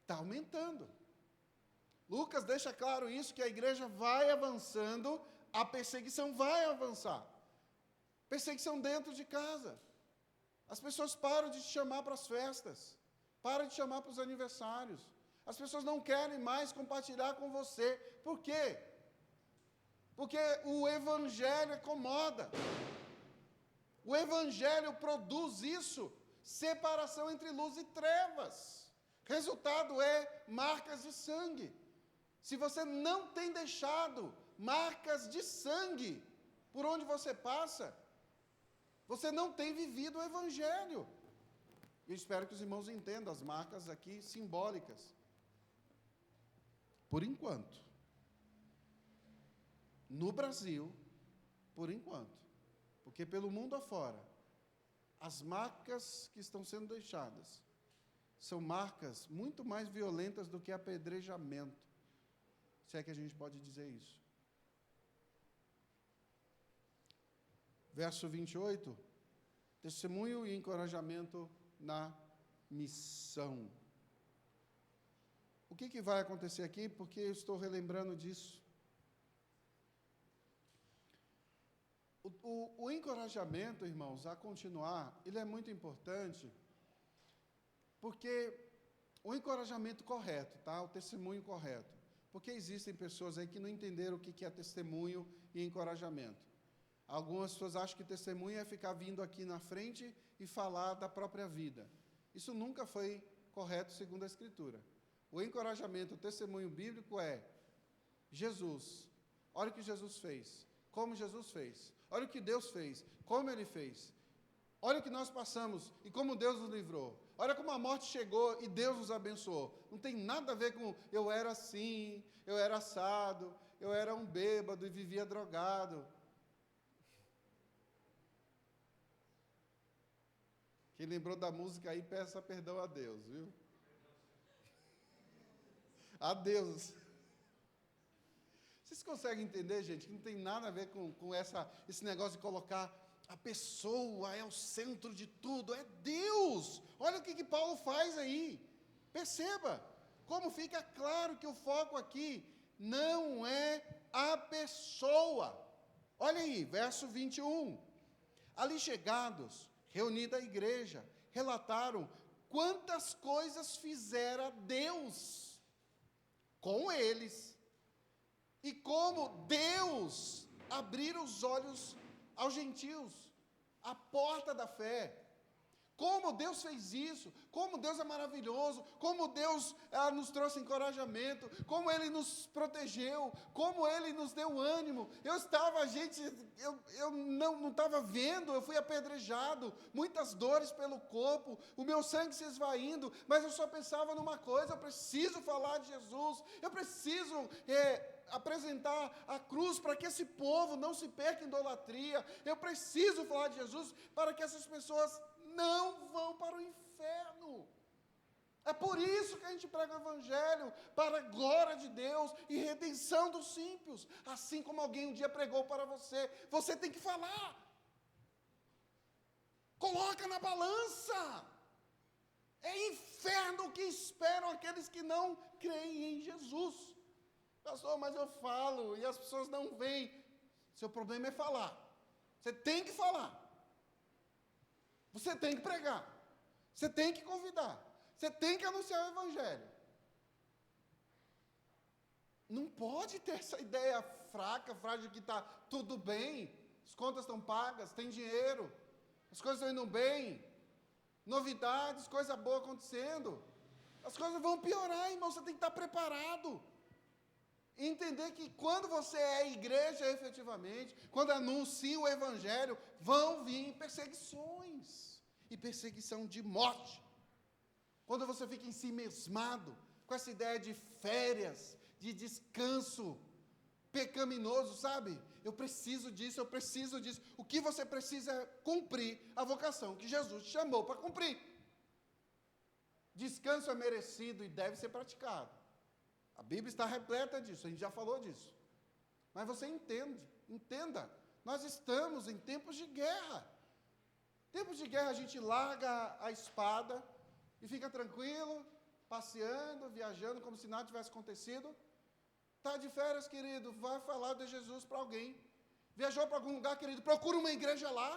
está aumentando. Lucas deixa claro isso, que a igreja vai avançando, a perseguição vai avançar. Perseguição dentro de casa. As pessoas param de te chamar para as festas, param de te chamar para os aniversários. As pessoas não querem mais compartilhar com você. Por quê? Porque o evangelho incomoda. O evangelho produz isso, separação entre luz e trevas. Resultado é marcas de sangue. Se você não tem deixado marcas de sangue por onde você passa, você não tem vivido o evangelho. Eu espero que os irmãos entendam as marcas aqui simbólicas. Por enquanto. No Brasil, por enquanto. Porque pelo mundo afora, as marcas que estão sendo deixadas são marcas muito mais violentas do que apedrejamento. Se é que a gente pode dizer isso. Verso 28, testemunho e encorajamento na missão. O que vai acontecer aqui? Porque eu estou relembrando disso. O encorajamento, irmãos, a continuar, ele é muito importante, porque o encorajamento correto, tá? O testemunho correto. Porque existem pessoas aí que não entenderam o que é testemunho e encorajamento. Algumas pessoas acham que testemunho é ficar vindo aqui na frente e falar da própria vida. Isso nunca foi correto segundo a Escritura. O encorajamento, o testemunho bíblico é Jesus. Olha o que Jesus fez, como Jesus fez. Olha o que Deus fez, como Ele fez. Olha o que nós passamos e como Deus nos livrou. Olha como a morte chegou e Deus nos abençoou. Não tem nada a ver com eu era assim, eu era assado, eu era um bêbado e vivia drogado. Quem lembrou da música aí, peça perdão a Deus, viu? A Deus. Vocês conseguem entender, gente, que não tem nada a ver com esse negócio de colocar a pessoa é o centro de tudo, é Deus. Olha o que Paulo faz aí. Perceba como fica claro que o foco aqui não é a pessoa. Olha aí, verso 21. Ali chegados, reunida a igreja, relataram quantas coisas fizera Deus com eles e como Deus abriu os olhos aos gentios, a porta da fé. Como Deus fez isso, como Deus é maravilhoso, como Deus nos trouxe encorajamento, como Ele nos protegeu, como Ele nos deu ânimo. Eu não estava vendo, eu fui apedrejado, muitas dores pelo corpo, o meu sangue se esvaindo, mas eu só pensava numa coisa: eu preciso falar de Jesus, eu preciso apresentar a cruz para que esse povo não se perca em idolatria, eu preciso falar de Jesus para que essas pessoas não vão para o inferno. É por isso que a gente prega o evangelho, para a glória de Deus e redenção dos ímpios. Assim como alguém um dia pregou para você, você tem que falar. Coloca na balança. É inferno o que esperam aqueles que não creem em Jesus. Pastor, mas eu falo e as pessoas não vêm. Seu problema é falar. Você tem que falar. Você tem que pregar. Você tem que convidar. Você tem que anunciar o evangelho. Não pode ter essa ideia fraca, frágil, que está tudo bem, as contas estão pagas, tem dinheiro, as coisas estão indo bem, novidades, coisa boa acontecendo. As coisas vão piorar, irmão, você tem que estar preparado. Entender que quando você é igreja efetivamente, quando anuncia o evangelho, vão vir perseguições, e perseguição de morte. Quando você fica ensimesmado com essa ideia de férias, de descanso pecaminoso, sabe? Eu preciso disso. O que você precisa é cumprir a vocação que Jesus te chamou para cumprir. Descanso é merecido e deve ser praticado. A Bíblia está repleta disso, a gente já falou disso. Mas você entenda, nós estamos em tempos de guerra. Tempos de guerra a gente larga a espada e fica tranquilo, passeando, viajando, como se nada tivesse acontecido. Está de férias, querido, vai falar de Jesus para alguém. Viajou para algum lugar, querido, procura uma igreja lá.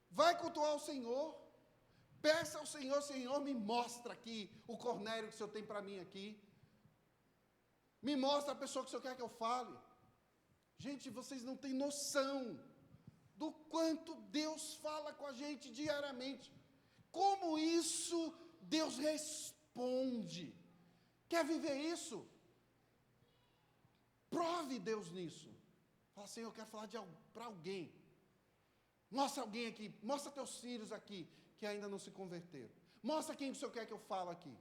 Vai cultuar o Senhor. Peça ao Senhor, Senhor, me mostra aqui o Cornélio que o Senhor tem para mim aqui. Me mostra a pessoa que o Senhor quer que eu fale. Gente, vocês não têm noção do quanto Deus fala com a gente diariamente. Como isso Deus responde. Quer viver isso? Prove Deus nisso. Fala, Senhor, eu quero falar para alguém. Mostra alguém aqui, mostra teus filhos aqui, que ainda não se converteram. Mostra quem o Senhor quer que eu fale aqui.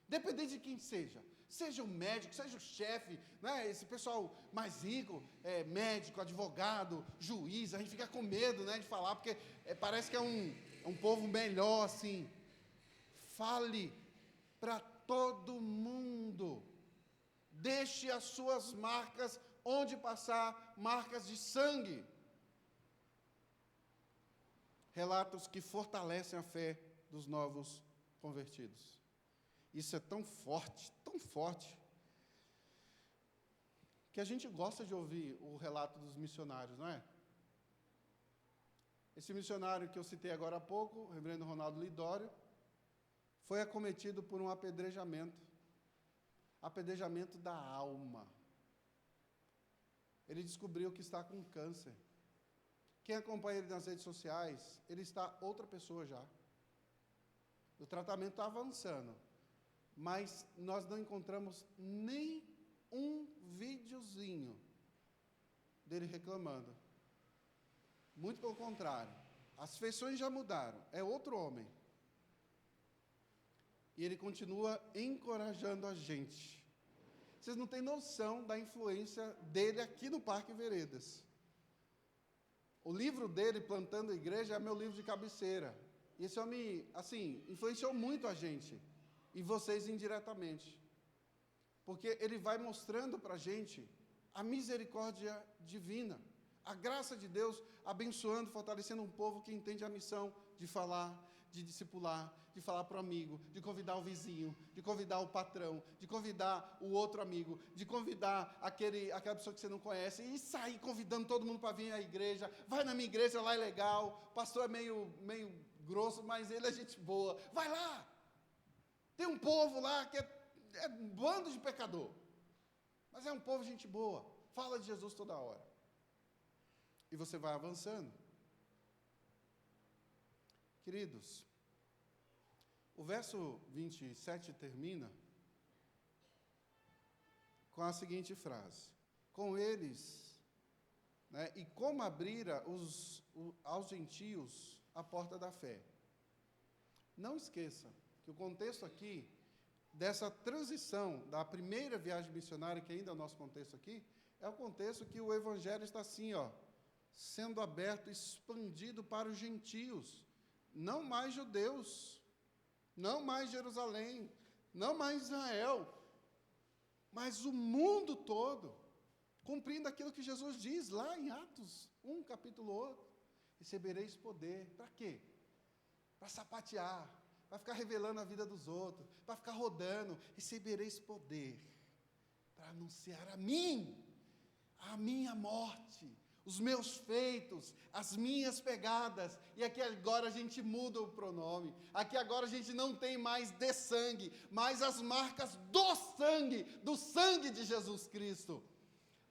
Independente de quem seja. Seja o médico, seja o chefe, né? Esse pessoal mais rico, médico, advogado, juiz, a gente fica com medo, né, de falar, porque parece que é um povo melhor, assim. Fale para todo mundo. Deixe as suas marcas, onde passar, marcas de sangue. Relatos que fortalecem a fé dos novos convertidos. Isso é tão forte, que a gente gosta de ouvir o relato dos missionários, não é? Esse missionário que eu citei agora há pouco, o reverendo Ronaldo Lidório, foi acometido por um apedrejamento da alma. Ele descobriu que está com câncer. Quem acompanha ele nas redes sociais, ele está outra pessoa já. O tratamento está avançando. Mas nós não encontramos nem um videozinho dele reclamando. Muito pelo contrário. As feições já mudaram. É outro homem. E ele continua encorajando a gente. Vocês não têm noção da influência dele aqui no Parque Veredas. O livro dele, Plantando a Igreja, é meu livro de cabeceira. E esse homem, assim, influenciou muito a gente. E vocês indiretamente. Porque ele vai mostrando para a gente a misericórdia divina, a graça de Deus abençoando, fortalecendo um povo que entende a missão de falar, de discipular, de falar para o amigo, de convidar o vizinho, de convidar o patrão, de convidar o outro amigo, de convidar aquela pessoa que você não conhece e sair convidando todo mundo para vir à igreja. Vai na minha igreja, lá é legal, o pastor é meio grosso, mas ele é gente boa. Vai lá! Tem um povo lá que é um bando de pecador, mas é um povo gente boa, fala de Jesus toda hora. E você vai avançando. Queridos, o verso 27 termina com a seguinte frase: com eles, né, e como abrira aos gentios a porta da fé. Não esqueça que o contexto aqui, dessa transição da primeira viagem missionária, que ainda é o nosso contexto aqui, é o contexto que o evangelho está assim, sendo aberto, expandido para os gentios, não mais judeus, não mais Jerusalém, não mais Israel, mas o mundo todo, cumprindo aquilo que Jesus diz lá em Atos 1, capítulo 8, recebereis poder, para quê? Para sapatear, para ficar revelando a vida dos outros, para ficar rodando. Recebereis poder para anunciar a mim, a minha morte, os meus feitos, as minhas pegadas. E aqui agora a gente muda o pronome. Aqui agora a gente não tem mais de sangue, mas as marcas do sangue de Jesus Cristo.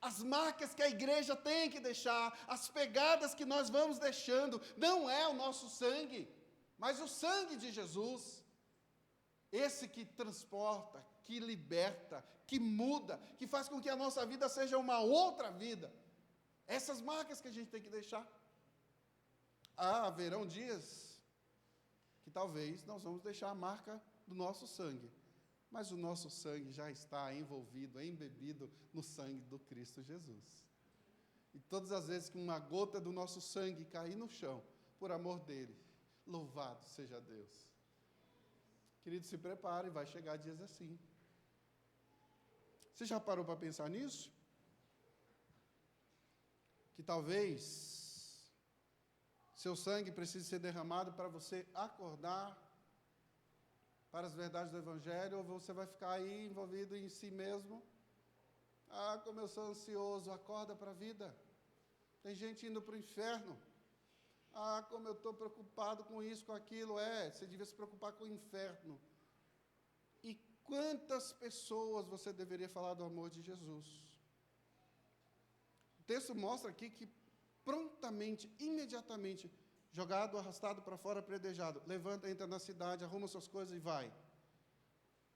As marcas que a igreja tem que deixar, as pegadas que nós vamos deixando, não é o nosso sangue, mas o sangue de Jesus. Esse que transporta, que liberta, que muda, que faz com que a nossa vida seja uma outra vida. Essas marcas que a gente tem que deixar. Haverão dias que talvez nós vamos deixar a marca do nosso sangue, mas o nosso sangue já está envolvido, embebido no sangue do Cristo Jesus. E todas as vezes que uma gota do nosso sangue cair no chão, por amor dele, louvado seja Deus. Querido, se prepare, vai chegar dias assim. Você já parou para pensar nisso? Que talvez seu sangue precise ser derramado para você acordar para as verdades do Evangelho, ou você vai ficar aí envolvido em si mesmo. Como eu sou ansioso, acorda para a vida. Tem gente indo para o inferno. Como eu estou preocupado com isso, com aquilo. Você devia se preocupar com o inferno. E quantas pessoas você deveria falar do amor de Jesus? O texto mostra aqui que prontamente, imediatamente, jogado, arrastado para fora, predejado, levanta, entra na cidade, arruma suas coisas e vai.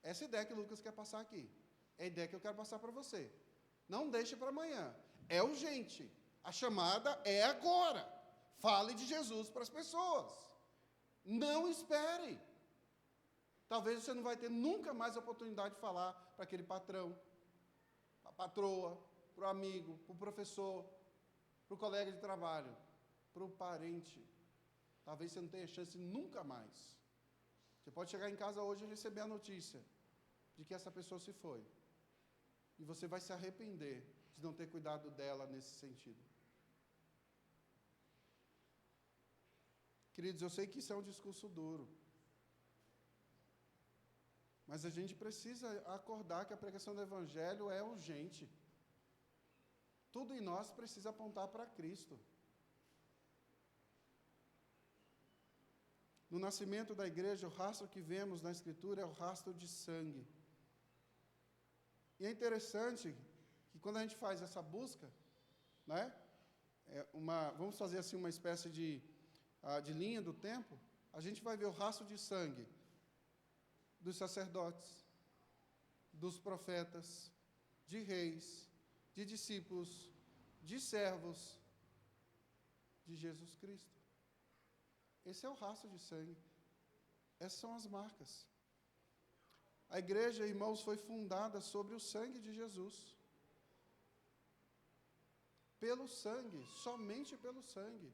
Essa é a ideia que Lucas quer passar aqui. É a ideia que eu quero passar para você. Não deixe para amanhã. É urgente. A chamada é agora. Fale de Jesus para as pessoas. Não espere. Talvez você não vai ter nunca mais a oportunidade de falar para aquele patrão, para a patroa, para o amigo, para o professor, para o colega de trabalho, para o parente. Talvez você não tenha chance nunca mais. Você pode chegar em casa hoje e receber a notícia de que essa pessoa se foi. E você vai se arrepender de não ter cuidado dela nesse sentido. Queridos, eu sei que isso é um discurso duro. Mas a gente precisa acordar que a pregação do Evangelho é urgente. Tudo em nós precisa apontar para Cristo. No nascimento da igreja, o rastro que vemos na Escritura é o rastro de sangue. E é interessante que quando a gente faz essa busca, né, vamos fazer assim uma espécie de linha do tempo, a gente vai ver o rastro de sangue dos sacerdotes, dos profetas, de reis, de discípulos, de servos de Jesus Cristo. Esse é o rastro de sangue. Essas são as marcas. A igreja, irmãos, foi fundada sobre o sangue de Jesus. Pelo sangue, somente pelo sangue.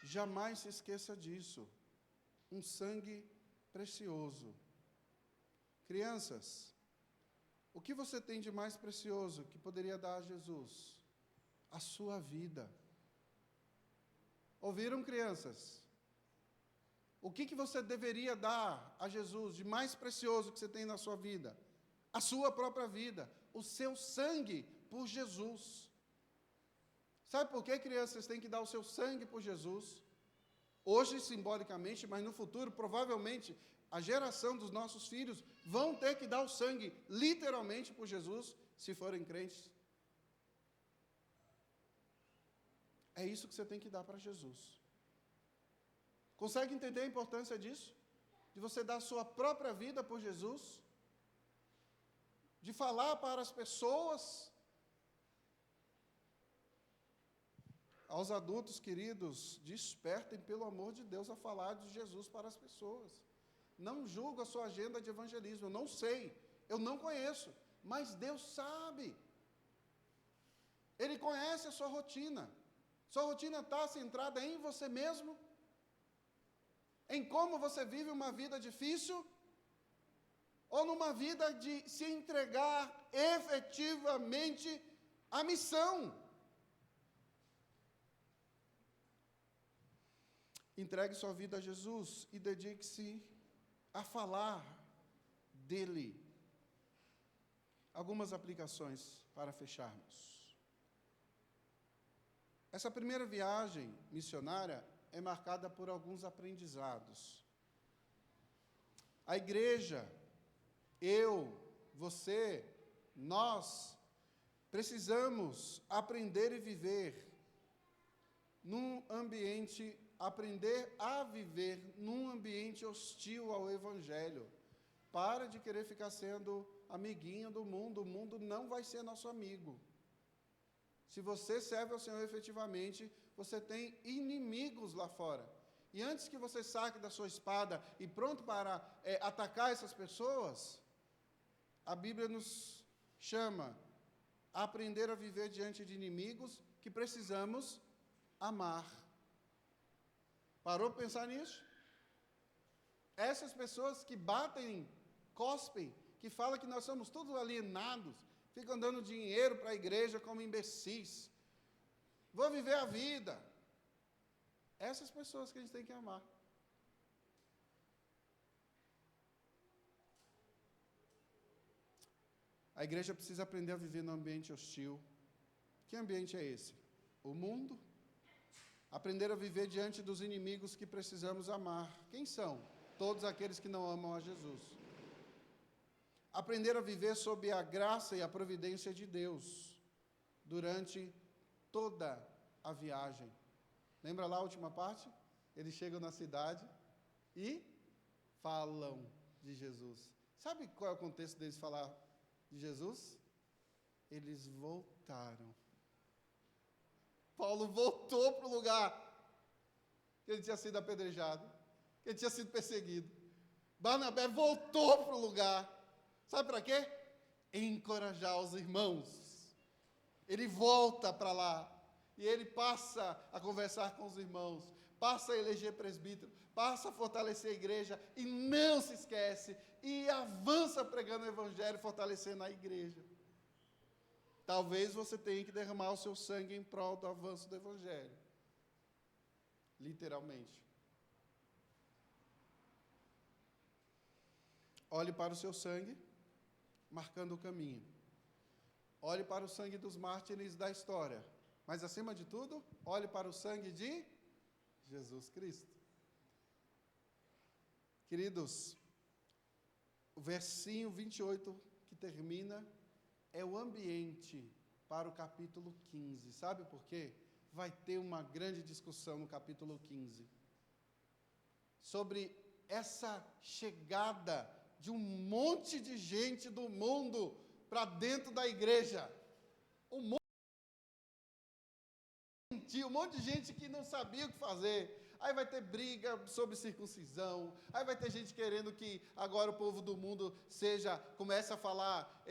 Jamais se esqueça disso. Um sangue precioso. Crianças, o que você tem de mais precioso que poderia dar a Jesus? A sua vida. Ouviram, crianças? O que você deveria dar a Jesus de mais precioso que você tem na sua vida? A sua própria vida, o seu sangue por Jesus. Sabe por que, crianças, têm que dar o seu sangue por Jesus? Hoje, simbolicamente, mas no futuro, provavelmente, a geração dos nossos filhos vão ter que dar o sangue, literalmente, por Jesus, se forem crentes. É isso que você tem que dar para Jesus. Consegue entender a importância disso? De você dar a sua própria vida por Jesus? De falar para as pessoas? Aos adultos, queridos, despertem pelo amor de Deus a falar de Jesus para as pessoas. Não julgo a sua agenda de evangelismo, eu não sei, eu não conheço, mas Deus sabe. Ele conhece a sua rotina. Sua rotina está centrada em você mesmo? Em como você vive uma vida difícil? Ou numa vida de se entregar efetivamente à missão? Entregue sua vida a Jesus e dedique-se a falar dele. Algumas aplicações para fecharmos. Essa primeira viagem missionária é marcada por alguns aprendizados. A igreja, eu, você, Nós precisamos aprender e viver aprender a viver num ambiente hostil ao Evangelho. Para de querer ficar sendo amiguinho do mundo. O mundo não vai ser nosso amigo. Se você serve ao Senhor efetivamente, você tem inimigos lá fora. E antes que você saque da sua espada e pronto para atacar essas pessoas, a Bíblia nos chama a aprender a viver diante de inimigos que precisamos amar. Parou para pensar nisso? Essas pessoas que batem, cospem, que falam que nós somos todos alienados, ficam dando dinheiro para a igreja como imbecis. Vou viver a vida. Essas pessoas que a gente tem que amar. A igreja precisa aprender a viver num ambiente hostil. Que ambiente é esse? O mundo. Aprender a viver diante dos inimigos que precisamos amar. Quem são? Todos aqueles que não amam a Jesus. Aprender a viver sob a graça e a providência de Deus durante toda a viagem. Lembra lá a última parte? Eles chegam na cidade e falam de Jesus. Sabe qual é o contexto deles falar de Jesus? Eles voltaram. Paulo voltou para o lugar que ele tinha sido apedrejado, que ele tinha sido perseguido. Barnabé voltou para o lugar. Sabe para quê? Encorajar os irmãos. Ele volta para lá e ele passa a conversar com os irmãos, passa a eleger presbítero, passa a fortalecer a igreja e não se esquece e avança pregando o evangelho, fortalecendo a igreja. Talvez você tenha que derramar o seu sangue em prol do avanço do evangelho. Literalmente. Olhe para o seu sangue, marcando o caminho. Olhe para o sangue dos mártires da história. Mas, acima de tudo, olhe para o sangue de Jesus Cristo. Queridos, o versinho 28 que termina é o ambiente para o capítulo 15. Sabe por quê? Vai ter uma grande discussão no capítulo 15 sobre essa chegada de um monte de gente do mundo para dentro da igreja. Um monte de gente que não sabia o que fazer. Aí vai ter briga sobre circuncisão, aí vai ter gente querendo que agora o povo do mundo comece a falar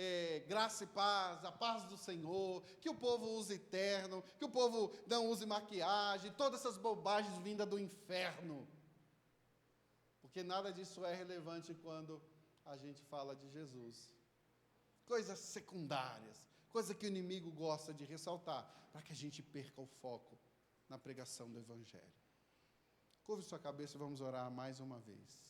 graça e paz, a paz do Senhor, que o povo use terno, que o povo não use maquiagem, todas essas bobagens vindas do inferno. Porque nada disso é relevante quando a gente fala de Jesus. Coisas secundárias, coisa que o inimigo gosta de ressaltar, para que a gente perca o foco na pregação do Evangelho. Curve sua cabeça e vamos orar mais uma vez.